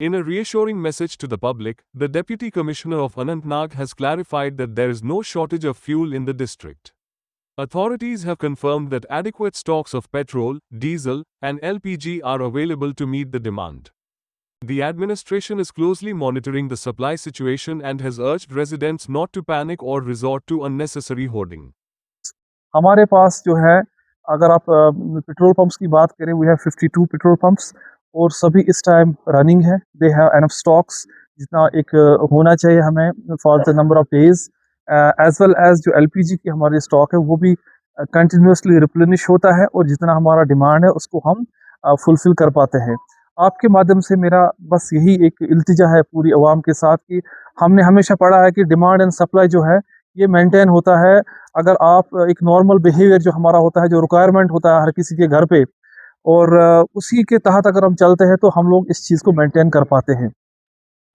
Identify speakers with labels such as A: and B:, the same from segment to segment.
A: In a reassuring message to the public, the Deputy Commissioner of Anantnag has clarified that there is no shortage of fuel in the district. Authorities have confirmed that adequate stocks of petrol, diesel, and LPG are available to meet the demand. The administration is closely monitoring the supply situation and has urged residents not to panic or resort to unnecessary hoarding.
B: हमारे पास जो है, अगर आप petrol pumps की बात करें, we have 52 petrol pumps और सभी इस टाइम रनिंग है. दे हैव एनफ स्टॉक्स जितना एक होना चाहिए हमें for the number of days, as well as जो एलपीजी की हमारी स्टॉक है वो भी कंटिन्यूसली रिप्लेनिश होता है और जितना हमारा डिमांड है उसको हम फुलफिल कर पाते हैं. आपके माध्यम से मेरा बस यही एक इल्तिजा है पूरी आवाम के साथ कि हमने हमेशा पढ़ा है कि डिमांड एंड सप्लाई जो है ये मेंटेन होता है अगर आप एक नॉर्मल बिहेवियर जो हमारा होता है, जो रिक्वायरमेंट होता है हर किसी के घर पे, और उसी के तहत अगर हम चलते हैं तो हम लोग इस चीज़ को मेंटेन कर पाते हैं.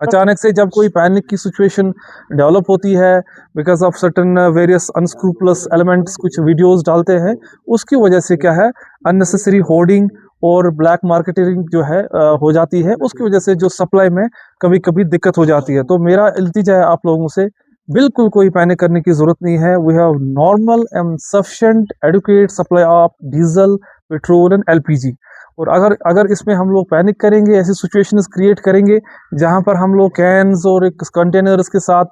B: अचानक से जब कोई पैनिक की सिचुएशन डेवलप होती है because of certain various unscrupulous elements कुछ वीडियोस डालते हैं, उसकी वजह से क्या है अननेसेसरी होर्डिंग और ब्लैक मार्केटिंग जो है हो जाती है. उसकी वजह से जो सप्लाई में कभी कभी दिक्कत हो जाती है. तो मेरा इल्तिजा है आप लोगों से, बिल्कुल कोई पैनिक करने की ज़रूरत नहीं है. We have normal and sufficient adequate supply of diesel, petrol and LPG. और अगर इसमें हम लोग पैनिक करेंगे, ऐसी सिचुएशंस क्रिएट करेंगे जहां पर हम लोग कैन्स और एक कंटेनर्स के साथ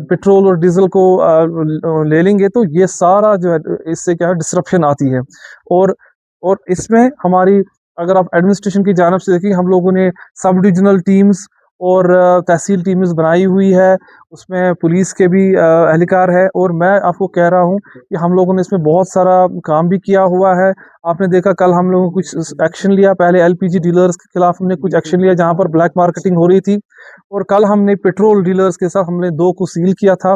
B: पेट्रोल और डीजल को ले लेंगे, तो ये सारा जो है इससे क्या है डिसरप्शन आती है. और इसमें हमारी, अगर आप एडमिनिस्ट्रेशन की जानिब से देखिए, हम लोगों ने सब डिविजनल टीम्स और तहसील टीम्स बनाई हुई है, उसमें पुलिस के भी एहलकार है. और मैं आपको कह रहा हूँ कि हम लोगों ने इसमें बहुत सारा काम भी किया हुआ है. आपने देखा कल हम लोगों ने कुछ एक्शन लिया, पहले एलपीजी डीलर्स के खिलाफ हमने कुछ एक्शन लिया जहाँ पर ब्लैक मार्केटिंग हो रही थी, और कल हमने पेट्रोल डीलर्स के साथ हमने 2 को सील किया था.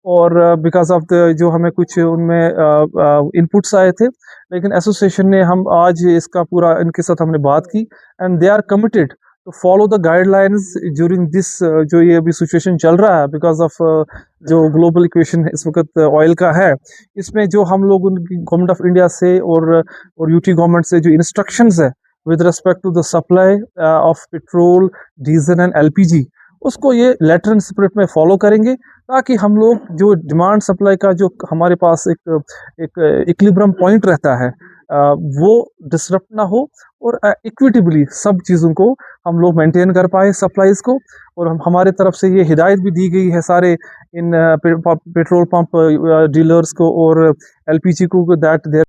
B: और बिकॉज ऑफ द जो हमें कुछ उनमें इनपुट्स आए थे, लेकिन एसोसिएशन ने हम आज इसका पूरा इनके साथ हमने बात की and they are committed to follow the guidelines during this जो ये अभी सिचुएशन चल रहा है बिकॉज ऑफ जो ग्लोबल इक्वेशन इस वक्त ऑयल का है. इसमें जो हम लोग उनकी गवर्नमेंट ऑफ इंडिया से और यूटी गवर्नमेंट से जो इंस्ट्रक्शंस है with respect to the supply of petrol, diesel and LPG, उसको ये लेटर एंड स्पिरिट में फॉलो करेंगे ताकि हम लोग जो डिमांड सप्लाई का जो हमारे पास एक इक्विलिब्रियम पॉइंट रहता है वो डिसरप्ट ना हो और इक्विटेबली सब चीज़ों को हम लोग मेंटेन कर पाए सप्लाईज को. और हमारे तरफ से ये हिदायत भी दी गई है सारे इन पेट्रोल पंप डीलर्स को और एलपीजी को दैट देयर